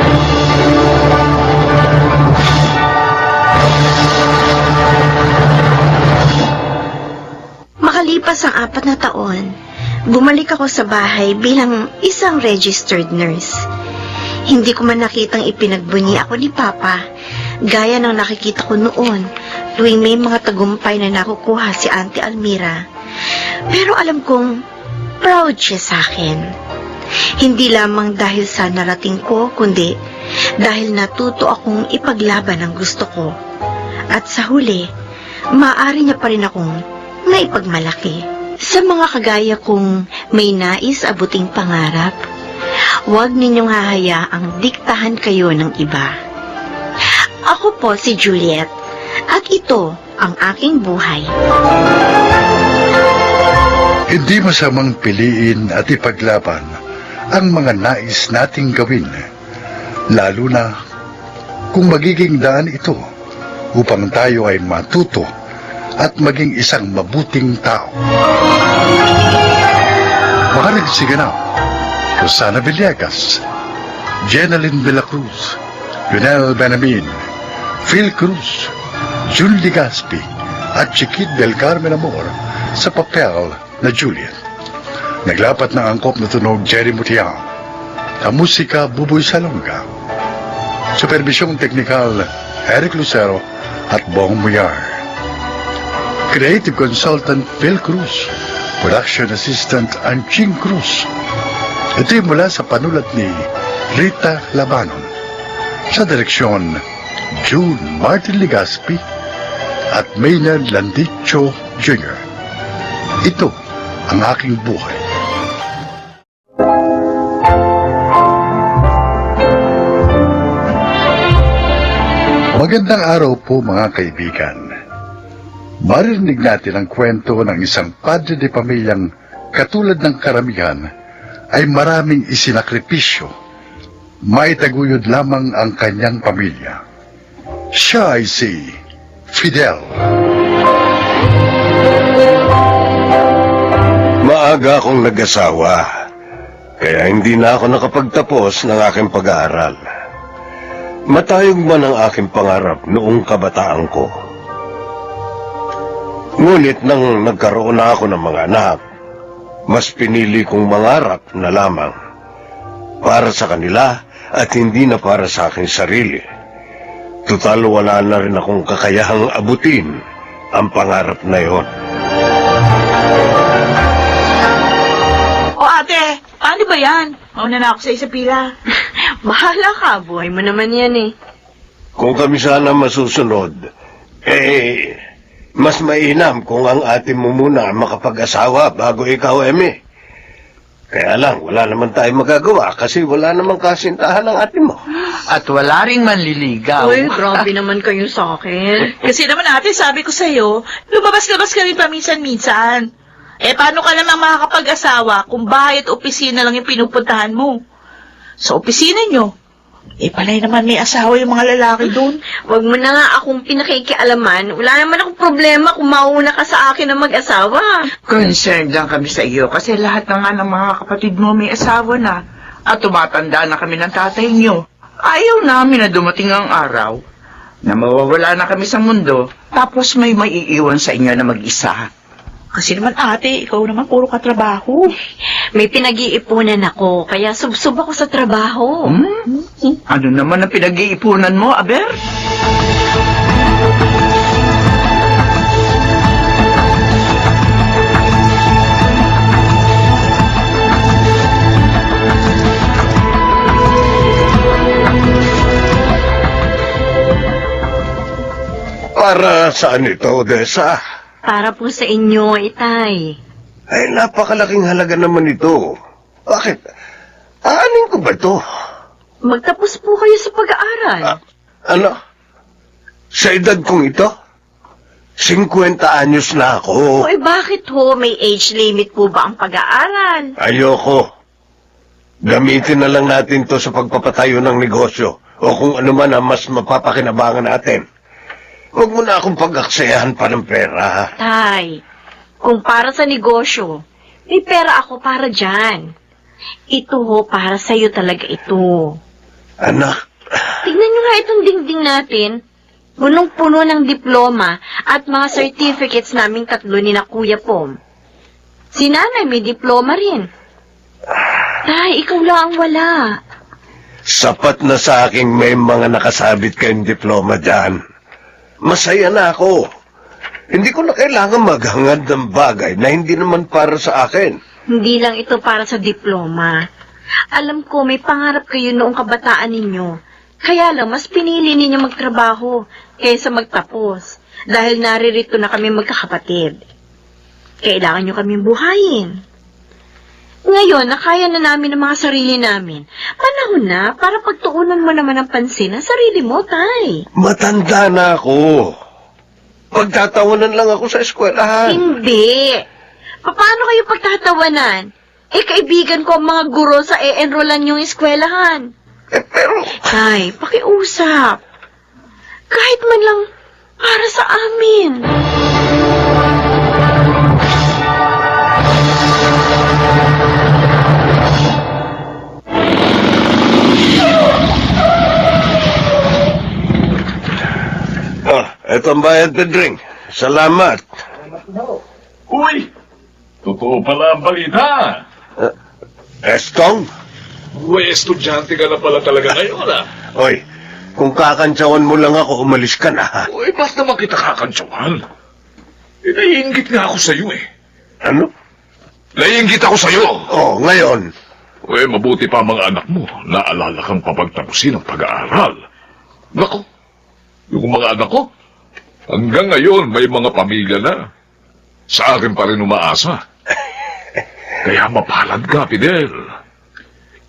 Makalipas ang 4 na taon, bumalik ako sa bahay bilang isang registered nurse. Hindi ko man nakitang ipinagbunyi ako ni Papa, gaya ng nakikita ko noon tuwing may mga tagumpay na nakukuha si Auntie Almira. Pero alam kong proud siya sa akin. Hindi lamang dahil sa narating ko, kundi dahil natuto akong ipaglaban ang gusto ko. At sa huli, maaari niya pa rin akong naipagmalaki. Sa mga kagaya kong may nais abuting pangarap, huwag ninyong hahayaang diktahan kayo ng iba. Ako po si Juliet, at ito ang aking buhay. Hindi masamang piliin at ipaglaban ang mga nais nating gawin, lalo na kung magiging daan ito upang tayo ay matuto at maging isang mabuting tao. Makinig si Ganap, Rosana Villegas, Jeneline de la Cruz, Lionel Benamin, Phil Cruz, June Ligaspi, at Chiquit del Carmen Amor sa papel na Juliet. Naglapat ng angkop na tunog Jerry Mutiang. Ang musika Buboy Salonga. Supervisyong teknikal Eric Lucero at Bong Muyar. Creative Consultant Phil Cruz. Production Assistant Anching Cruz. Ito'y mula sa panulat ni Rita Labanon. Sa direksyon June Martin Ligaspi at Maynard Landicho Jr. Ito ang aking buhay. Magandang araw po mga kaibigan. Maririnig natin ang kwento ng isang padre de pamilyang katulad ng karamihan ay maraming isinakripisyo. Maitaguyod lamang ang kanyang pamilya. Siya ay si Fidel. Maaga akong nag-asawa, kaya hindi na ako nakapagtapos ng aking pag-aaral. Matayog man ang aking pangarap noong kabataan ko. Ngunit nang nagkaroon na ako ng mga anak, mas pinili kong mangarap na lamang para sa kanila at hindi na para sa aking sarili. Tutal wala na rin akong kakayahang abutin ang pangarap na yon. O ate, paano ba yan? Mauna na ako sa isa pila. Bahala ka, buhay mo naman yan eh. Kung kami sana masusunod, mas mainam kung ang ate mo muna makapag-asawa bago ikaw, Eme. Kaya lang, wala naman tayo magagawa kasi wala namang kasintahan ng ate mo. At wala ring manliligaw. Uy, grabe naman kayo sa akin. Kasi naman ate, sabi ko sa'yo, lumabas-labas ka rin paminsan-minsan. Paano ka namang makakapag-asawa kung bahay at opisina lang yung pinupuntahan mo? Sa opisina nyo, palay naman may asawa yung mga lalaki doon. Huwag mo na nga akong pinakikialaman. Wala naman akong problema kung mauna ka sa akin na mag-asawa. Concerned lang kami sa iyo kasi lahat na nga ng mga kapatid mo may asawa na at tumatanda na kami ng tatay niyo. Ayaw namin na dumating ang araw na mawawala na kami sa mundo tapos may maiiwan sa inyo na mag-isa. Kasi naman ate, ikaw naman puro katrabaho. May pinag-iipunan ako, kaya subsob ako sa trabaho. Ano naman ang pinag-iipunan mo, Aber? Para saan ito, Odessa? Para po sa inyo, Itay. Ay, napakalaking halaga naman ito. Bakit? Aanin ko ba ito? Magtapos po kayo sa pag-aaral. Ano? Sa edad kong ito? 50 anyos na ako. Bakit ho? May age limit po ba ang pag-aaral? Ayoko. Gamitin na lang natin to sa pagpapatayo ng negosyo o kung ano man ang mas mapapakinabangan natin. Huwag mo na akong pag-aksayahan pa ng pera. Tay, kung para sa negosyo, may pera ako para dyan. Ito ho, para sa'yo talaga ito. Anak, Tignan nyo nga itong dingding natin. Punong-puno ng diploma at mga certificates naming tatlo ni na Kuya Pom. Si Nanay may diploma rin. Tay, ikaw lang ang wala. sapat na sa aking may mga nakasabit kayong diploma dyan. Masaya na ako. Hindi ko na kailangan maghangad ng bagay na hindi naman para sa akin. Hindi lang ito para sa diploma. Alam ko may pangarap kayo noong kabataan ninyo. Kaya lang mas pinili ninyo magtrabaho kaysa magtapos. Dahil naririto na kami magkakapatid. Kailangan nyo kami buhayin. Ngayon, nakaya na namin ang mga sarili namin. Panahon na para pagtuunan mo naman ang pansin ang sarili mo, Tay. Matanda na ako. Pagtatawanan lang ako sa eskwelahan. Hindi. Paano kayo pagtatawanan? Kaibigan ko ang mga guro sa e-enrollan yung eskwelahan. Pero, Tay, pakiusap. Kahit man lang para sa amin. eto ang bayad, Pedring. Salamat. Uy! Totoo pala ang balita. Estong? Uy, estudyante ka na pala talaga ngayon, ah. Oy, kung kakantsawan mo lang ako, umalis ka na, ha? Uy, ba't naman kita kakantsawan? Naiingit nga ako sa'yo, eh. Ano? Naiingit ako sa'yo. Oh, ngayon. Uy, mabuti pa ang mga anak mo. Naalala kang papagtapusin ang pag-aaral. Nako, yung mga anak ko, hanggang ngayon may mga pamilya na. Sa akin pa rin umaasa. Kaya mapalad ka, Fidel.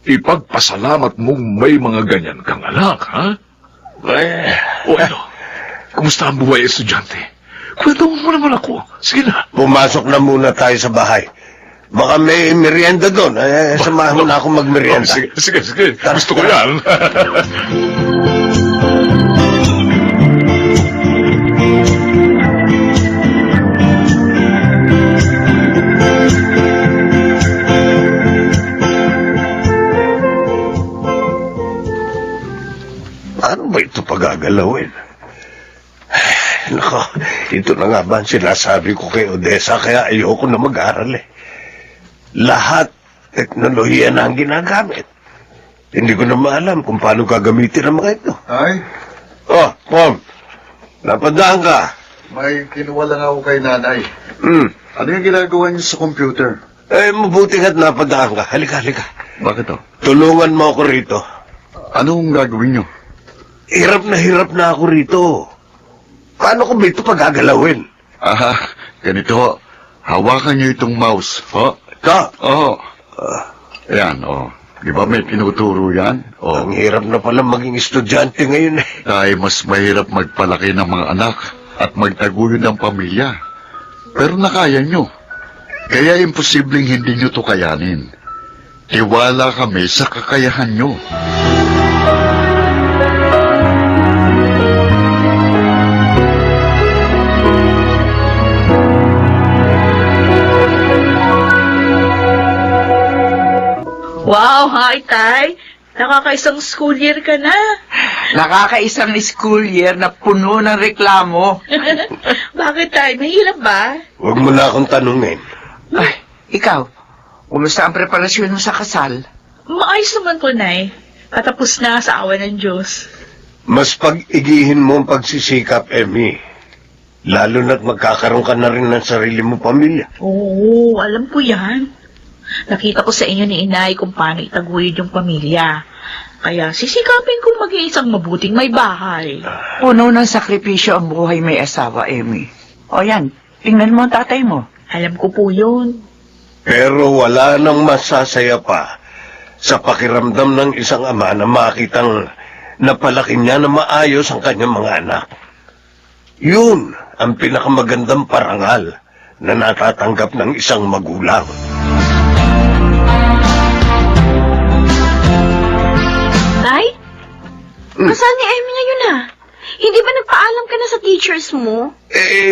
Ipagpasalamat mong may mga ganyan kang anak, ha? O ano, kumusta ang buhay estudyante? Kwento mo naman ako. Sige na. Pumasok na muna tayo sa bahay. Baka may merienda doon. Samahan mo na ako magmerienda. Sige. Gusto ko yan. Ano ba ito pagagalawin? Nako, ito na nga ba ang sinasabi ko kay Odessa kaya ayoko na mag-aral eh. Lahat teknolohiya na ang ginagamit. Hindi ko na maalam kung paano gagamitin ang mga ito. Ay, Oh, Pom, napadaan ka. may kinuha lang ako kay nanay. Ano yung ginagawa niyo sa computer? Mabuti nga't napadaan ka. Halika. Bakit to? Tulungan mo ako rito. Anong gagawin niyo? Hirap na ako rito. Paano ko ba ito pagagalawin? Ganito. Hawakan niyo itong mouse. Oh, Ito? oh. Ayan, oh. Di ba may tinuturo yan? Oh. Ang hirap na pala maging estudyante ngayon eh. Dahil mas mahirap magpalaki ng mga anak at magtaguyod ng pamilya. Pero nakaya nyo. Kaya imposibleng hindi nyo to kayanin. Tiwala kami sa kakayahan nyo. Wow, hi, Tay. Nakakaisang school year ka na. Nakakaisang school year na puno ng reklamo. Bakit, Tay? Mahirap ba? Huwag mo na akong tanungin. Ay, ikaw, kumusta ang preparasyon mo sa kasal? Maayos naman po, Nay. Patapos na sa awa ng Diyos. Mas pag-igihin mo ang pagsisikap, Emmy. Lalo na't magkakaroon ka na rin ng sarili mong pamilya. Oo, alam ko yan. Nakita ko sa inyo ni Inay kung paano itaguyod yung pamilya. Kaya sisikapin kong mag-iisang mabuting may bahay. Puno ng sakripisyo ang buhay may asawa, Emmy. O yan, tingnan mo ang tatay mo. Alam ko po yun. Pero wala nang masasaya pa sa pakiramdam ng isang ama na makitang napalaki niya na maayos ang kanyang mga anak. Yun ang pinakamagandang parangal na natatanggap ng isang magulang. Tay? Kasal ni Emmy ngayon ah. Hindi ba nagpaalam ka na sa teachers mo?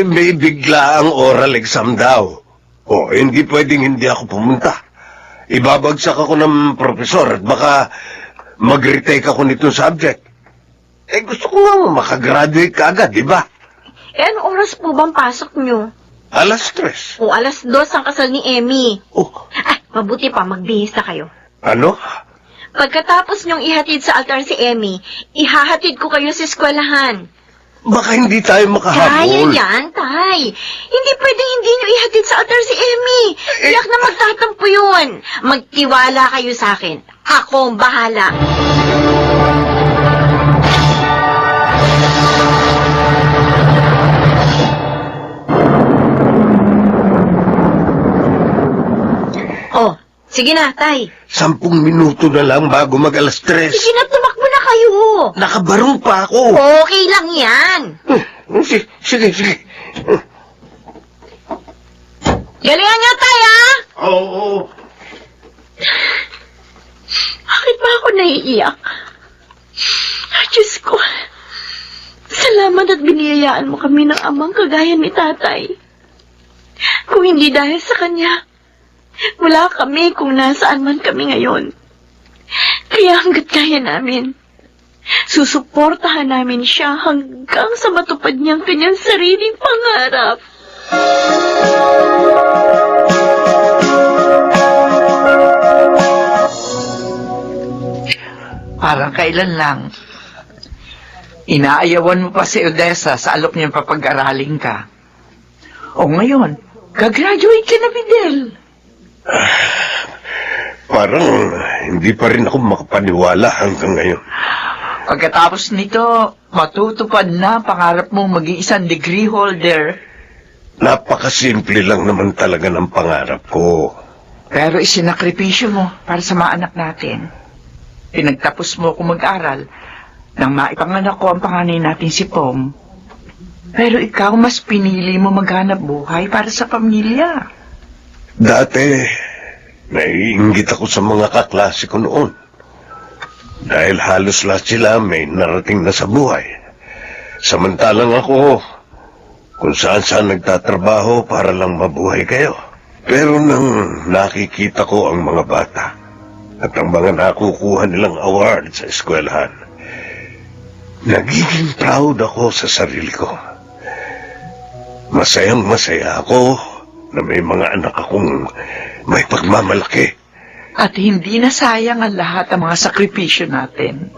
May bigla ang oral exam daw. Hindi pwedeng hindi ako pumunta. Ibabagsak ako ng profesor at baka mag-retake ako nitong subject. Gusto ko nga makagraduate ka agad, di ba? Anong oras po bang pasok nyo? 3:00. O 2:00 ang kasal ni Emmy. Oh, Mabuti pa, magbihis na kayo. ano? Pagkatapos nyong ihatid sa altar si Emmy, ihahatid ko kayo sa eskwelahan. Baka hindi tayo Kaya makahabol. yan, Tay. Hindi pwedeng hindi nyo ihatid sa altar si Emmy. Tiyak na magtatampo yun. Magtiwala kayo sa akin. Ako ang bahala. Oh, sige na, Tay. 10 minuto na lang bago mag 3:00. Sige na, tumakbo na kayo. Nakabarong pa ako. Okay lang yan. Sige. Galingan nyo, Tay, ha? Oo. Bakit ba ako naiiyak? Diyos ko, salamat at biniyayaan mo kami ng amang kagaya ni tatay. Kung hindi dahil sa kanya, wala kami kung nasaan man kami ngayon. Kaya hanggat kaya namin, susuportahan namin siya hanggang sa matupad niyang kanyang sariling pangarap. Parang kailan lang. Inaayawan mo pa si Odessa sa alok niyang papag-aralin ka. O ngayon, gagraduate ka na, Fidel. Parang hindi pa rin ako makapaniwala hanggang ngayon. Pagkatapos nito, matutupad na ang pangarap mong maging isang degree holder. Napakasimple lang naman talaga ng pangarap ko. Pero isinakripisyo mo para sa mga anak natin. Pinagtapos mo kung mag-aral nang maipanganak ko ang panganay natin si Pom. Pero ikaw mas pinili mo maghanap buhay para sa pamilya. Dati, naiinggit ako sa mga kaklase ko noon. Dahil halos lahat sila may narating na sa buhay. Samantalang ako, kung saan-saan nagtatrabaho para lang mabuhay kayo. Pero nang nakikita ko ang mga bata at ang mga nakukuha nilang award sa eskwelahan, nagiging proud ako sa sarili ko. Masayang masaya ako na may mga anak akong may pagmamalaki. At hindi na sayang ang lahat ng mga sakripisyo natin.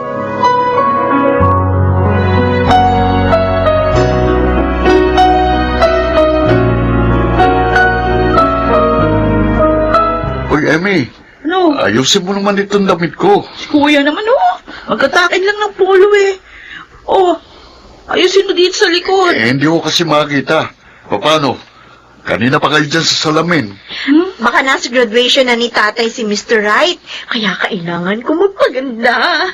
Uy, Emmy, Ano? ayusin mo naman itong damit ko. Kuya naman, magkatakin lang ng polo eh. Ayusin mo dito sa likod. Hindi ko kasi makita. Paano? Kanina pa kayo dyan sa salamin. Baka nasa graduation na ni tatay si Mr. Wright, kaya kailangan ko magpaganda.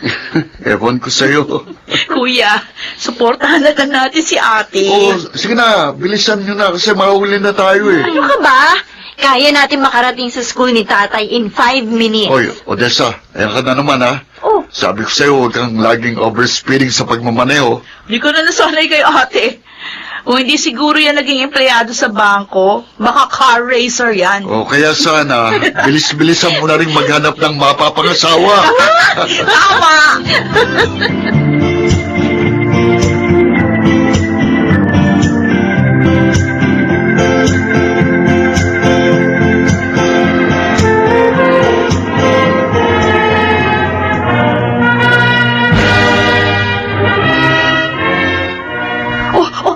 Ewan ko sa'yo. Kuya, suportahan na lang natin si ate. Sige na, bilisan nyo na kasi mahuli na tayo eh. Ano ka ba? Kaya natin makarating sa school ni tatay in 5 minutes. Oy, Odessa, ayan ka na naman ha. Oh, Sabi ko sa'yo, huwag kang laging overspeeding sa pagmamaneho. Hindi ko na nasanay kay ate. Kung hindi siguro yan naging empleyado sa bangko, baka car racer yan. O kaya sana, bilis-bilisan mo na rin maghanap ng mapapangasawa. Tama!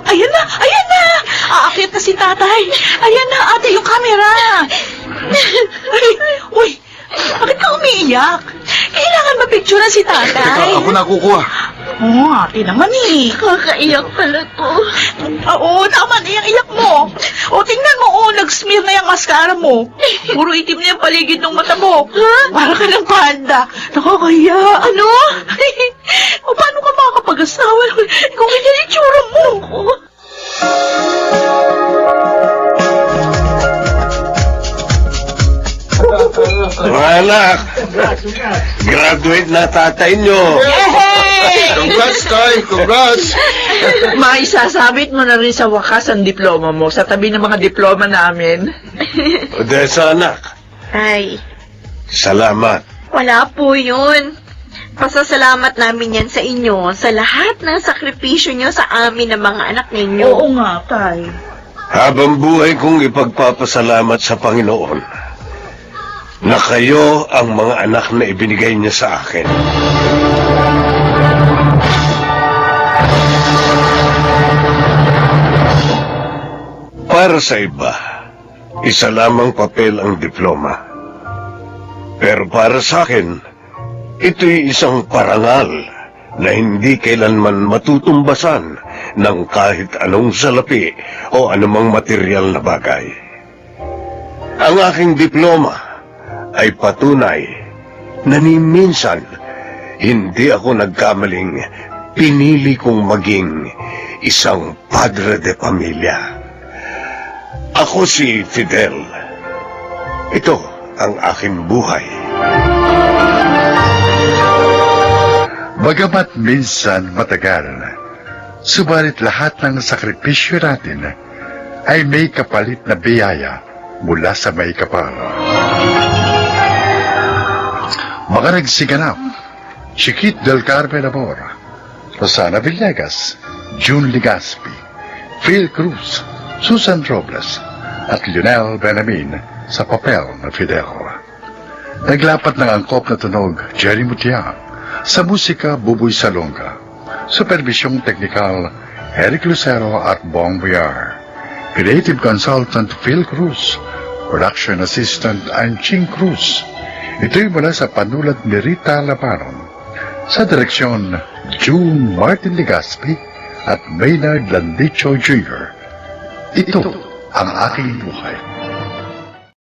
Ayan na! Ayan na! Aakyat na si tatay! Ayan na, ate, yung camera! Uy! Bakit ka umiiyak? Kailangan picture na si tatay. Ako na kukuha. Oo, ate naman eh. Kakaiyak pala to. Oo, tama na yung iyak mo. O, tingnan mo, nag-smear na yung mascara mo. Puro itim na yung paligid ng mata mo. Ha? Para ka ng panda. Nakakaya. Ano? O, paano ka makakapag-asawa? Kung ganyan yung tsura mo. Mga anak, graduate na tatay nyo. Yay! Congrats, Tay! Congrats! Maisasabit mo na rin sa wakas ang diploma mo sa tabi ng mga diploma namin. Odessa, anak, Ay, salamat. wala po yun. Pasasalamat namin yan sa inyo sa lahat ng sakripisyo nyo sa amin ng mga anak ninyo. Oo nga, tay. Habang buhay kong ipagpapasalamat sa Panginoon na kayo ang mga anak na ibinigay niya sa akin. Para sa iba, isa lamang papel ang diploma. Pero para sa akin, ito'y isang parangal na hindi kailanman matutumbasan ng kahit anong salapi o anumang material na bagay. Ang aking diploma ay patunay na ni minsan hindi ako nagkamaling pinili kong maging isang padre de pamilya. Ako si Fidel. Ito ang aking buhay. Bagamat minsan matagal, subalit lahat ng sakripisyo natin ay may kapalit na biyaya mula sa may kapal. Mga nagsiganap, Chiquit del Carmen Amor, Rosana Villegas, June Ligaspi, Phil Cruz, Susan Robles, at Lionel Benamin sa papel na Fidel. Naglapat ng angkop na tunog, Jerry Mutia, sa musika, Buboy Salonga, supervisyong teknikal, Eric Lucero at Bong Villar, creative consultant Phil Cruz, production assistant Anching Cruz. Ito'y mula sa panulat ni Rita Laparon, sa direksyon June Martin Ligaspi at Maynard Landicho Jr. Ito ang aking buhay.